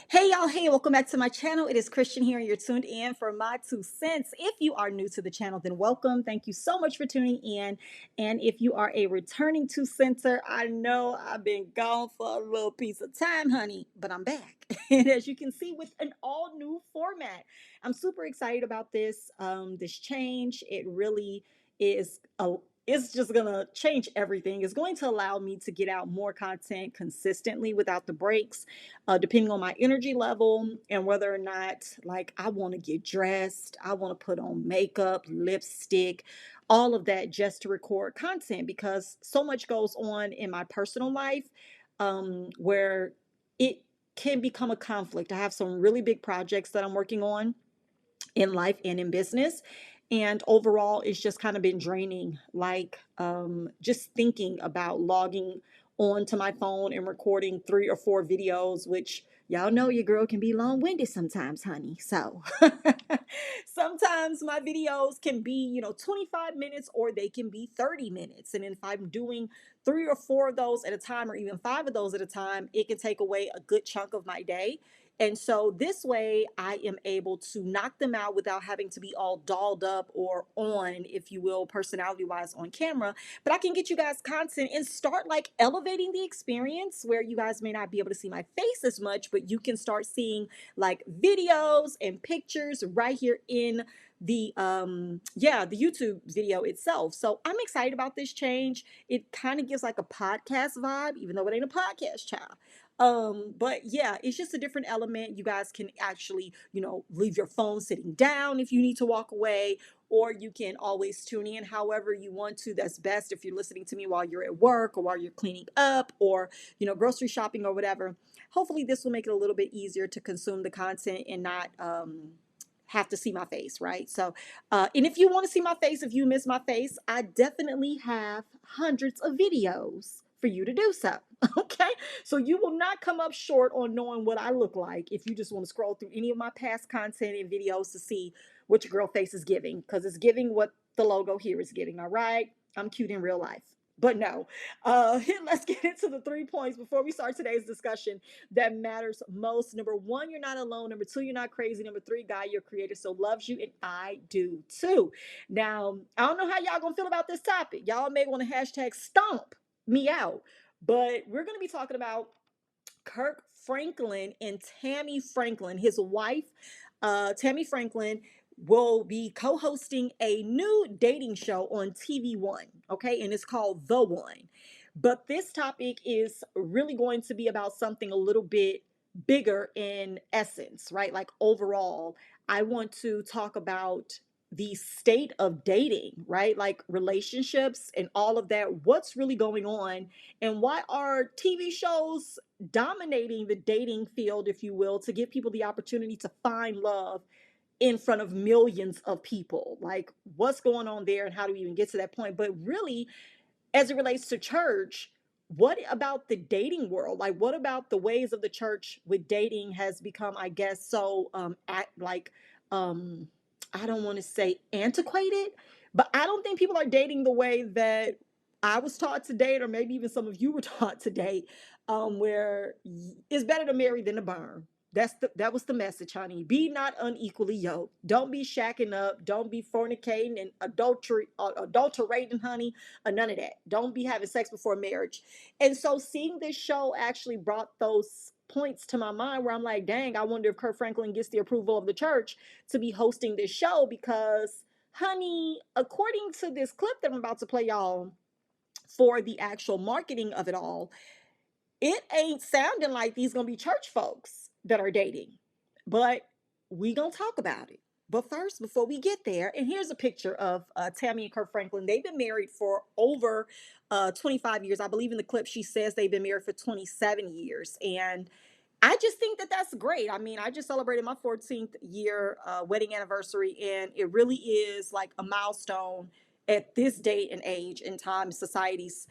Hey y'all, hey, welcome back to my channel. It is Christian here and you're tuned in for my 2 cents. If you are new to the channel, then welcome. Thank you so much for tuning in. And if you are a returning 2 center, I know I've been gone for a little piece of time, honey, but I'm back. And as you can see, with an all new format, I'm super excited about this change. It really is a it's just going to change everything. It's going to allow me to get out more content consistently without the breaks, depending on my energy level and whether or not like I want to get dressed, I want to put on makeup, lipstick, all of that just to record content because so much goes on in my personal life where it can become a conflict. I have some really big projects that I'm working on in life and in business. And overall, it's just kind of been draining. Like just thinking about logging onto my phone and recording 3 or 4 videos, which y'all know your girl can be long winded sometimes, honey. So sometimes my videos can be, 25 minutes or they can be 30 minutes. And if I'm doing 3 or 4 of those at a time, or even 5 of those at a time, it can take away a good chunk of my day. And so this way I am able to knock them out without having to be all dolled up or on, if you will, personality wise on camera. But I can get you guys content and start like elevating the experience where you guys may not be able to see my face as much, but you can start seeing like videos and pictures right here in the YouTube video itself. So I'm excited about this change. It kind of gives like a podcast vibe, even though it ain't a podcast, child. But yeah, it's just a different element. You guys can actually, leave your phone sitting down if you need to walk away, or you can always tune in however you want to. That's best if you're listening to me while you're at work or while you're cleaning up or, grocery shopping or whatever. Hopefully this will make it a little bit easier to consume the content and not have to see my face, right? So and if you want to see my face, if you miss my face, I definitely have hundreds of videos for you to do so. Okay, so you will not come up short on knowing what I look like if you just want to scroll through any of my past content and videos to see what your girl face is giving, because it's giving what the logo here is giving. All right, I'm cute in real life. But no, let's get into the 3 points before we start today's discussion that matters most. Number one, you're not alone. Number two, you're not crazy. Number three, God, your creator still loves you, and I do too. Now, I don't know how y'all gonna feel about this topic. Y'all may want to hashtag stomp me out, but we're gonna be talking about Kirk Franklin and Tammy Franklin. His wife, Tammy Franklin, will be co-hosting a new dating show on TV One. Okay, and it's called The One. But this topic is really going to be about something a little bit bigger in essence, right? Like overall, I want to talk about the state of dating, right? Like relationships and all of that. What's really going on, and why are TV shows dominating the dating field, if you will, to give people the opportunity to find love in front of millions of people? Like, what's going on there, and how do we even get to that point? But really, as it relates to church, what about the dating world? Like, what about the ways of the church with dating has become, I guess, so um, I don't want to say antiquated, but I don't think people are dating the way that I was taught to date, or maybe even some of you were taught to date, where it's better to marry than to burn. That was the message, honey. Be not unequally yoked. Don't be shacking up. Don't be fornicating and adulterating, honey, or none of that. Don't be having sex before marriage. And so seeing this show actually brought those points to my mind where I'm like, dang, I wonder if Kirk Franklin gets the approval of the church to be hosting this show, because, honey, according to this clip that I'm about to play y'all for the actual marketing of it all, it ain't sounding like these gonna be church folks that are dating. But we gonna talk about it. But first, before we get there, and here's a picture of Tammy and Kirk Franklin. They've been married for over 25 years. I believe in the clip she says they've been married for 27 years. And I just think that that's great. I mean, I just celebrated my 14th year wedding anniversary, and it really is like a milestone at this date and age and time. Society's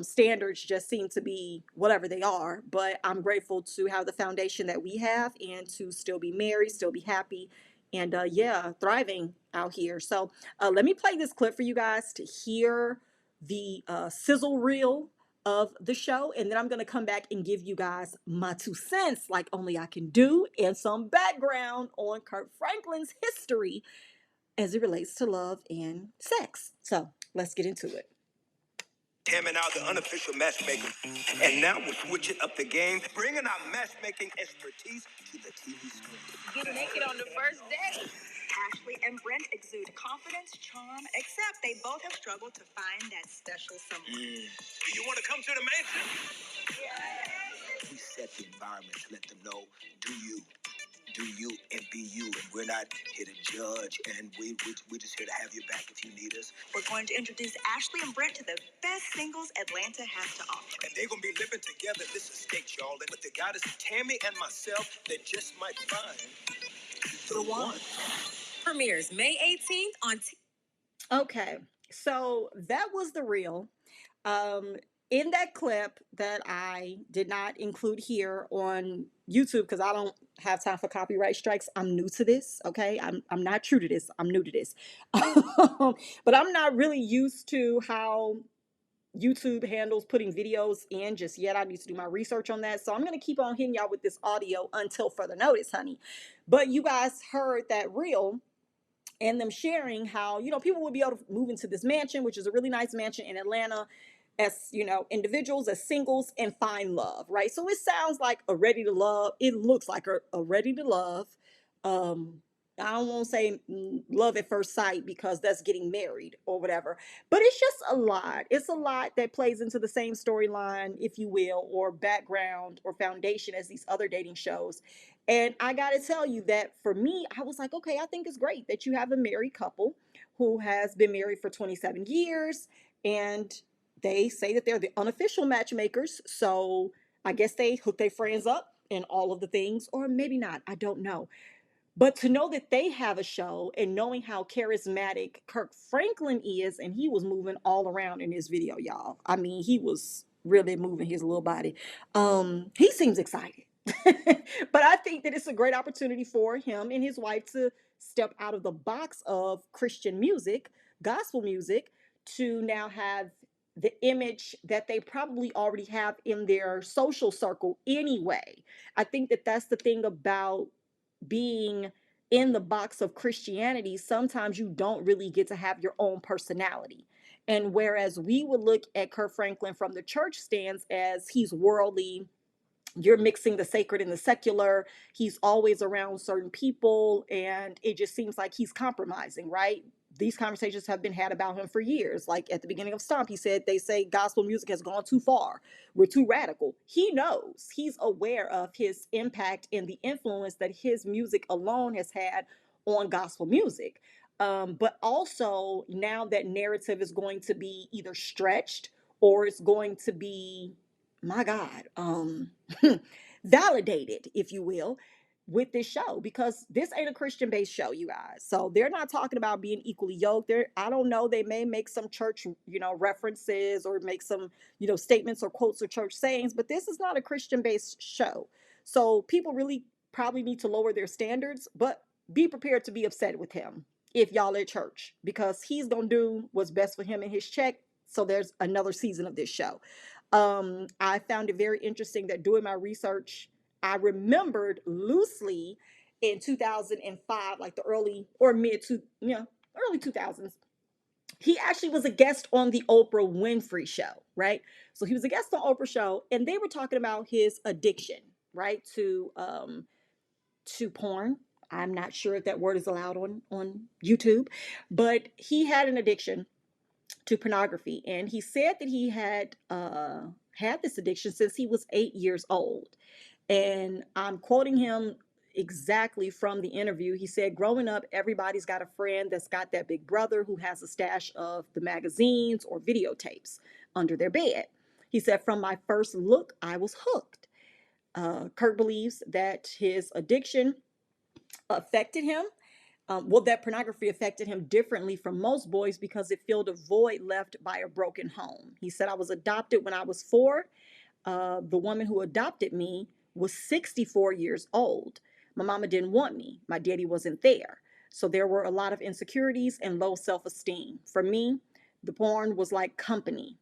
standards just seem to be whatever they are. But I'm grateful to have the foundation that we have and to still be married, still be happy, and yeah, thriving out here. So let me play this clip for you guys to hear the sizzle reel of the show, and then I'm going to come back and give you guys my 2 cents, like only I can do, and some background on Kirk Franklin's history as it relates to love and sex. So let's get into it. Tammy now the unofficial matchmaker. And now we're switching up the game, bringing our matchmaking expertise to the TV screen. Get naked on the first date. Ashley and Brent exude confidence, charm, except they both have struggled to find that special someone. Do you want to come to the mansion? We set the environment to let them know, do you and be you. And we're not here to judge, and we're just here to have your back if you need us. We're going to introduce Ashley and Brent to the best singles Atlanta has to offer. And they're going to be living together in this estate, y'all. But the goddess Tammy and myself, they just might find the one. Premieres May 18th on Okay, so that was the real. Um, in that clip that I did not include here on YouTube because I don't have time for copyright strikes. I'm new to this, okay? I'm not true to this. I'm new to this. But I'm not really used to how YouTube handles putting videos in just yet. I need to do my research on that. So I'm going to keep on hitting y'all with this audio until further notice, honey. But you guys heard that reel and them sharing how, people would be able to move into this mansion, which is a really nice mansion in Atlanta, as, individuals, as singles, and find love, right? So it sounds like a ready to love. It looks like a ready to love. I don't want to say love at first sight because that's getting married or whatever, but it's just a lot. It's a lot that plays into the same storyline, if you will, or background or foundation as these other dating shows. And I got to tell you that for me, I was like, okay, I think it's great that you have a married couple who has been married for 27 years. And they say that they're the unofficial matchmakers. So I guess they hook their friends up and all of the things, or maybe not. I don't know. But to know that they have a show and knowing how charismatic Kirk Franklin is, and he was moving all around in this video, y'all. I mean, he was really moving his little body. He seems excited. But I think that it's a great opportunity for him and his wife to step out of the box of Christian music, gospel music, to now have the image that they probably already have in their social circle anyway. I think that that's the thing about being in the box of Christianity. Sometimes you don't really get to have your own personality. And whereas we would look at Kirk Franklin from the church stance as he's worldly, you're mixing the sacred and the secular. He's always around certain people, and it just seems like he's compromising, right? These conversations have been had about him for years. Like at the beginning of Stomp, he said, they say gospel music has gone too far. We're too radical. He knows, he's aware of his impact and the influence that his music alone has had on gospel music. But also now that narrative is going to be either stretched or it's going to be, my God, validated, if you will, with this show, because this ain't a Christian based show, you guys. So they're not talking about being equally yoked. I don't know, they may make some church, references or make some, statements or quotes or church sayings, but this is not a Christian based show. So people really probably need to lower their standards, but be prepared to be upset with him if y'all at church, because he's gonna do what's best for him and his check. So there's another season of this show. I found it very interesting that doing my research, I remembered loosely in 2005, like the early or early 2000s, he actually was a guest on the Oprah Winfrey show, right? So he was a guest on Oprah show, and they were talking about his addiction, right, to porn. I'm not sure if that word is allowed on YouTube, but he had an addiction to pornography, and he said that he had had this addiction since he was 8 years old. And I'm quoting him exactly from the interview. He said, growing up, everybody's got a friend that's got that big brother who has a stash of the magazines or videotapes under their bed. He said, from my first look, I was hooked. Kirk believes that his addiction affected him. That pornography affected him differently from most boys because it filled a void left by a broken home. He said, I was adopted when I was 4. The woman who adopted me was 64 years old. My mama didn't want me. My daddy wasn't there. So there were a lot of insecurities and low self-esteem. For me, the porn was like company.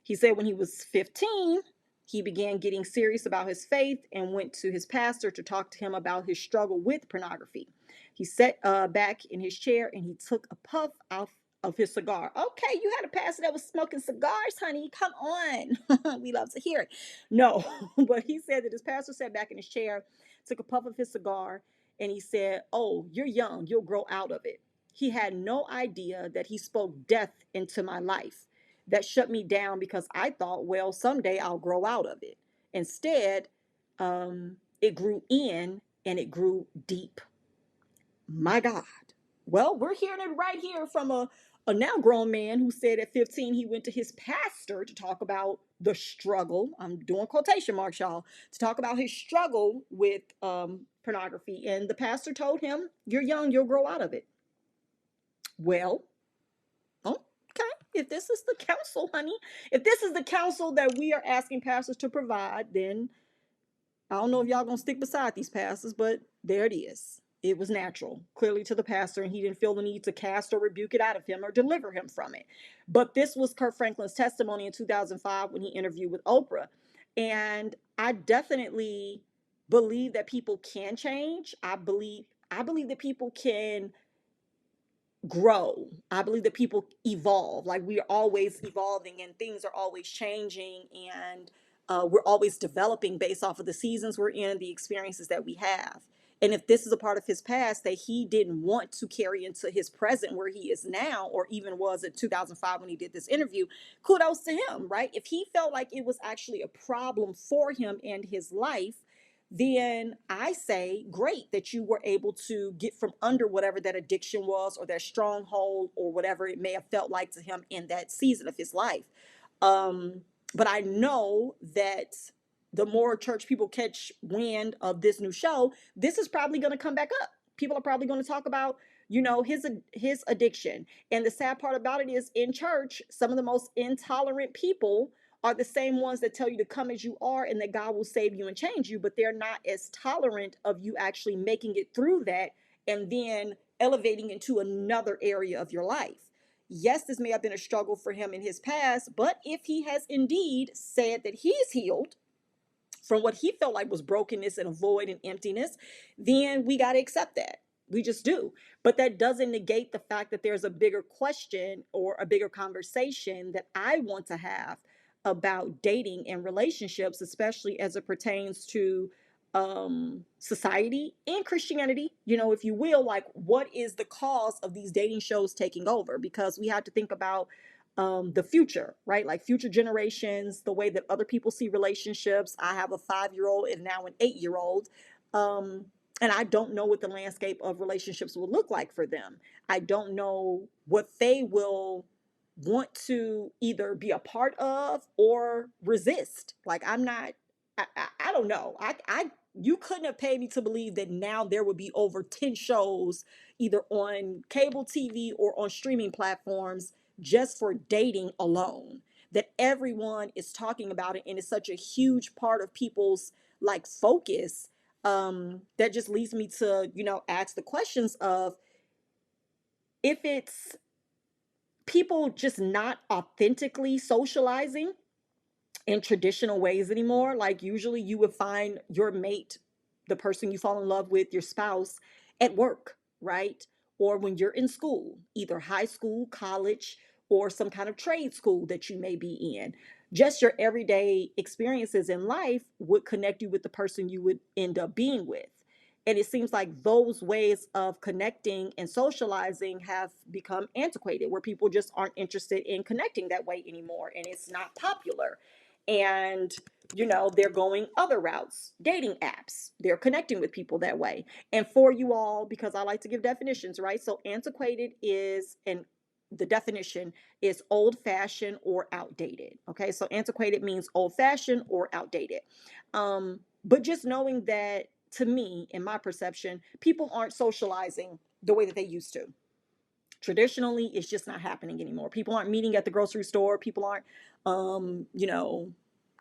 He said when he was 15, he began getting serious about his faith and went to his pastor to talk to him about his struggle with pornography. He sat back in his chair and he took a puff out of his cigar. Okay, you had a pastor that was smoking cigars, honey. Come on. We love to hear it. No, but he said that his pastor sat back in his chair, took a puff of his cigar, and he said, "Oh, you're young. You'll grow out of it." He had no idea that he spoke death into my life. That shut me down because I thought, well, someday I'll grow out of it. Instead, it grew in and it grew deep. My God. Well, we're hearing it right here from a now grown man who said at 15 he went to his pastor to talk about the struggle. I'm doing quotation marks, y'all, to talk about his struggle with pornography. And the pastor told him, "You're young, you'll grow out of it." Well, okay. If this is the counsel, honey, if this is the counsel that we are asking pastors to provide, then I don't know if y'all gonna stick beside these pastors, but there it is. It was natural, clearly to the pastor, and he didn't feel the need to cast or rebuke it out of him or deliver him from it. But this was Kirk Franklin's testimony in 2005 when he interviewed with Oprah. And I definitely believe that people can change. I believe that people can grow. I believe that people evolve. Like, we are always evolving and things are always changing, and we're always developing based off of the seasons we're in, the experiences that we have. And if this is a part of his past that he didn't want to carry into his present where he is now, or even was in 2005 when he did this interview, kudos to him, right? If he felt like it was actually a problem for him and his life, then I say, great that you were able to get from under whatever that addiction was or that stronghold or whatever it may have felt like to him in that season of his life. Um, but I know that the more church people catch wind of this new show, this is probably going to come back up. People are probably going to talk about, his addiction. And the sad part about it is, in church, some of the most intolerant people are the same ones that tell you to come as you are and that God will save you and change you, but they're not as tolerant of you actually making it through that and then elevating into another area of your life. Yes, this may have been a struggle for him in his past, but if he has indeed said that he's healed from what he felt like was brokenness and a void and emptiness, then we got to accept that. We just do. But that doesn't negate the fact that there's a bigger question or a bigger conversation that I want to have about dating and relationships, especially as it pertains to society and Christianity, if you will. Like, what is the cause of these dating shows taking over? Because we have to think about the future, right? Like, future generations, the way that other people see relationships. I have a 5-year-old and now an 8-year-old. And I don't know what the landscape of relationships will look like for them. I don't know what they will want to either be a part of or resist. Like, I don't know. You couldn't have paid me to believe that now there would be over 10 shows either on cable TV or on streaming platforms just for dating alone. That everyone is talking about it and it's such a huge part of people's like focus. That just leads me to, ask the questions of, if it's people just not authentically socializing in traditional ways anymore. Like, usually you would find your mate, the person you fall in love with, your spouse, at work, right? Or when you're in school, either high school, college, or some kind of trade school that you may be in. Just your everyday experiences in life would connect you with the person you would end up being with. And it seems like those ways of connecting and socializing have become antiquated, where people just aren't interested in connecting that way anymore. And it's not popular. And they're going other routes, dating apps, they're connecting with people that way. And for you all, because I like to give definitions, right? So antiquated is, and the definition is old fashioned or outdated. Okay, so antiquated means old fashioned or outdated. But just knowing that, to me, in my perception, people aren't socializing the way that they used to. Traditionally, it's just not happening anymore. People aren't meeting at the grocery store. People aren't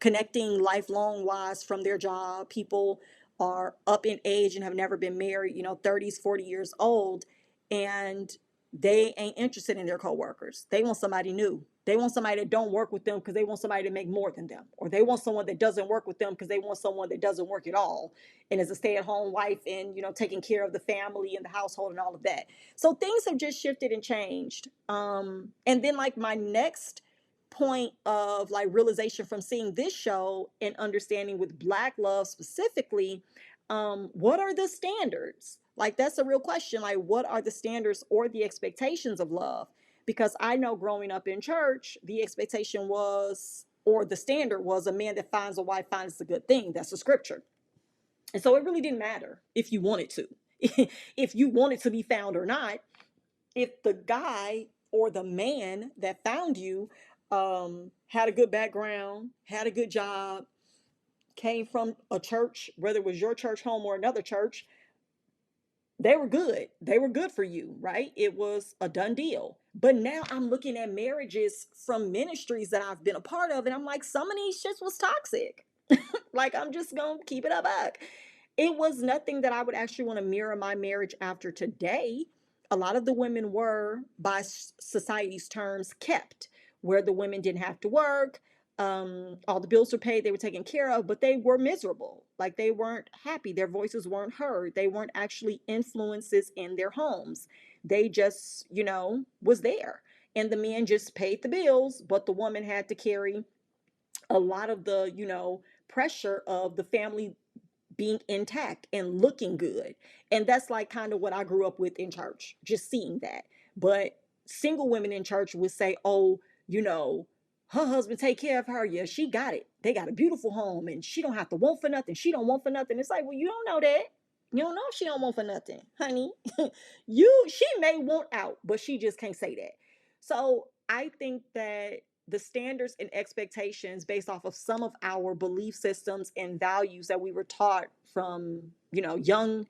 connecting lifelong wise from their job. People are up in age and have never been married, 30s, 40 years old. And they ain't interested in their coworkers. They want somebody new. They want somebody that don't work with them because they want somebody to make more than them, or they want someone that doesn't work with them because they want someone that doesn't work at all and is a stay-at-home wife and taking care of the family and the household and all of that. So things have just shifted and changed. And then like my next point of like realization from seeing this show and understanding with Black love specifically, what are the standards? Like, that's a real question. Like, what are the standards or the expectations of love? Because I know growing up in church, the expectation was, or the standard was, a man that finds a wife finds a good thing. That's a scripture. And so it really didn't matter if you wanted to, if you wanted to be found or not. If the guy or the man that found you had a good background, had a good job, came from a church, whether it was your church home or another church, they were good. They were good for you, right? It was a done deal. But now I'm looking at marriages from ministries that I've been a part of, and I'm like, some of these shits was toxic. Like, I'm just gonna keep it a buck. It was nothing that I would actually want to mirror my marriage after today. A lot of the women were, by society's terms, kept, where the women didn't have to work. All the bills were paid, they were taken care of, but they were miserable. Like, they weren't happy, their voices weren't heard, they weren't actually influences in their homes. They just, was there. And the men just paid the bills, but the woman had to carry a lot of the, pressure of the family being intact and looking good. And that's like kind of what I grew up with in church, just seeing that. But single women in church would say, oh, her husband take care of her. Yeah, she got it. They got a beautiful home and she don't have to want for nothing. She don't want for nothing. It's like, well, you don't know that. You don't know if she don't want for nothing, honey. She may want out, but she just can't say that. So I think that the standards and expectations based off of some of our belief systems and values that we were taught from, young,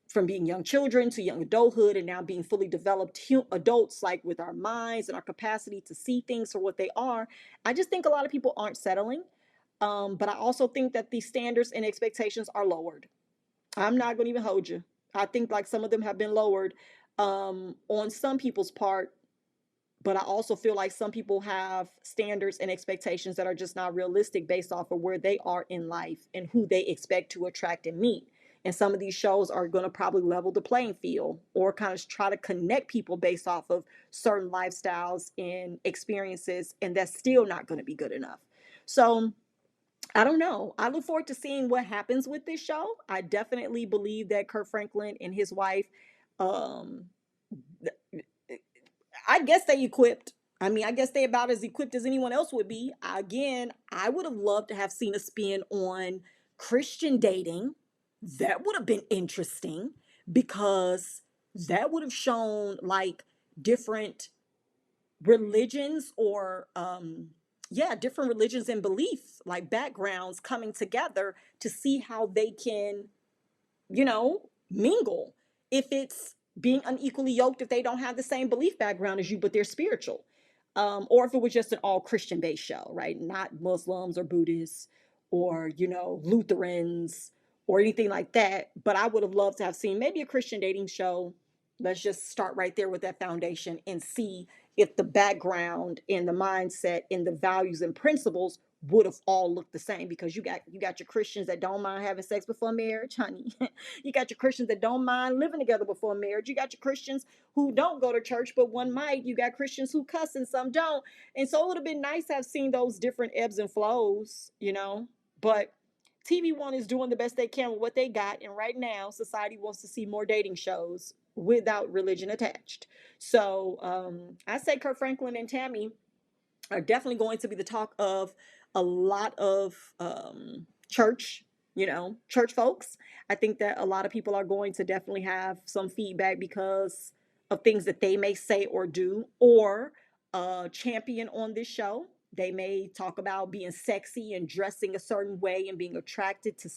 from being young children to young adulthood and now being fully developed adults, like with our minds and our capacity to see things for what they are. I just think a lot of people aren't settling. But I also think that the standards and expectations are lowered. I'm not going to even hold you. I think like some of them have been lowered on some people's part, but I also feel like some people have standards and expectations that are just not realistic based off of where they are in life and who they expect to attract and meet. And some of these shows are going to probably level the playing field or kind of try to connect people based off of certain lifestyles and experiences, and that's still not going to be good enough. So I don't know. I look forward to seeing what happens with this show. I definitely believe that Kirk Franklin and his wife, um, I guess they equipped. I mean, I guess they about as equipped as anyone else would be. Again, I would have loved to have seen a spin on Christian dating. That would have been interesting because that would have shown like different religions or yeah, different religions and beliefs, like backgrounds coming together to see how they can mingle. If it's being unequally yoked, if they don't have the same belief background as you, but they're spiritual. Or if it was just an all Christian based show, right? Not Muslims or Buddhists or, Lutherans or anything like that. But I would have loved to have seen maybe a Christian dating show. Let's just start right there with that foundation and see if the background and the mindset and the values and principles would have all looked the same, because you got your Christians that don't mind having sex before marriage, honey. You got your Christians that don't mind living together before marriage. You got your Christians who don't go to church, but one might. You got Christians who cuss and some don't. And so it would have been nice to have seen those different ebbs and flows. But TV One is doing the best they can with what they got. And right now, society wants to see more dating shows without religion attached. So I say Kirk Franklin and Tammy are definitely going to be the talk of a lot of church, church folks. I think that a lot of people are going to definitely have some feedback because of things that they may say or do or champion on this show. They may talk about being sexy and dressing a certain way and being attracted to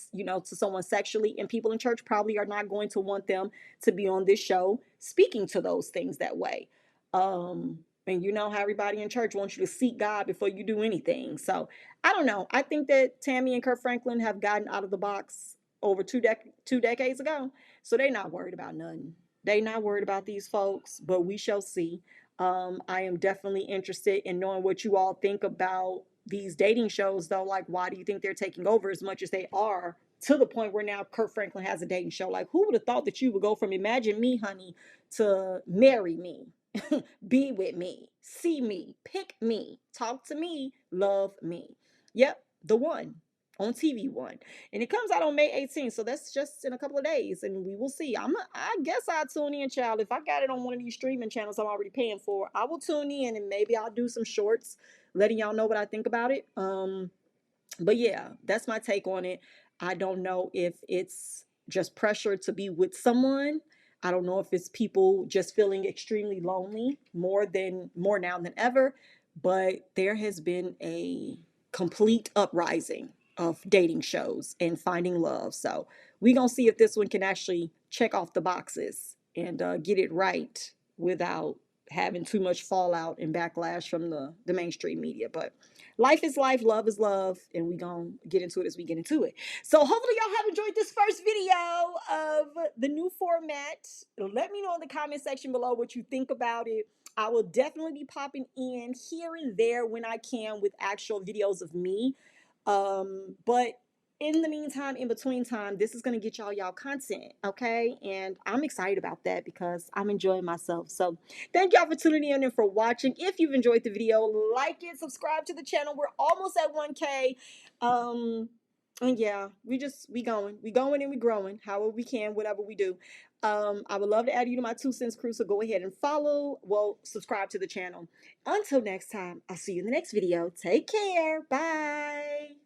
someone sexually. And people in church probably are not going to want them to be on this show speaking to those things that way. And you know how everybody in church wants you to seek God before you do anything. So I don't know. I think that Tammy and Kirk Franklin have gotten out of the box over two decades ago. So they're not worried about nothing. They not worried about these folks, but we shall see. I am definitely interested in knowing what you all think about these dating shows, though. Like, why do you think they're taking over as much as they are, to the point where now Kirk Franklin has a dating show? Like, who would have thought that you would go from "Imagine Me, Honey" to "Marry Me"? Be with me, see me, pick me, talk to me, love me. Yep, the one on TV one. And it comes out on May 18th, so that's just in a couple of days, and we will see. I guess I'll tune in, child. If I got it on one of these streaming channels I'm already paying for, I will tune in, and maybe I'll do some shorts letting y'all know what I think about it. But yeah, that's my take on it. I don't know if it's just pressure to be with someone. I don't know if it's people just feeling extremely lonely more now than ever. But there has been a complete uprising of dating shows and finding love. So we gonna see if this one can actually check off the boxes and get it right without having too much fallout and backlash from the mainstream media. But life is life, love is love, and we gonna get into it as we get into it. So hopefully y'all have enjoyed this first video of the new format. Let me know in the comment section below what you think about it. I will definitely be popping in here and there when I can with actual videos of me. But in the meantime, in between time, this is going to get y'all content, okay? And I'm excited about that because I'm enjoying myself. So thank y'all for tuning in and for watching. If you've enjoyed the video, like it, subscribe to the channel. We're almost at 1K. And yeah, we going and we growing however we can, whatever we do. I would love to add you to my 2 cents crew, so go ahead and subscribe to the channel. Until next time, I'll see you in the next video. Take care. Bye.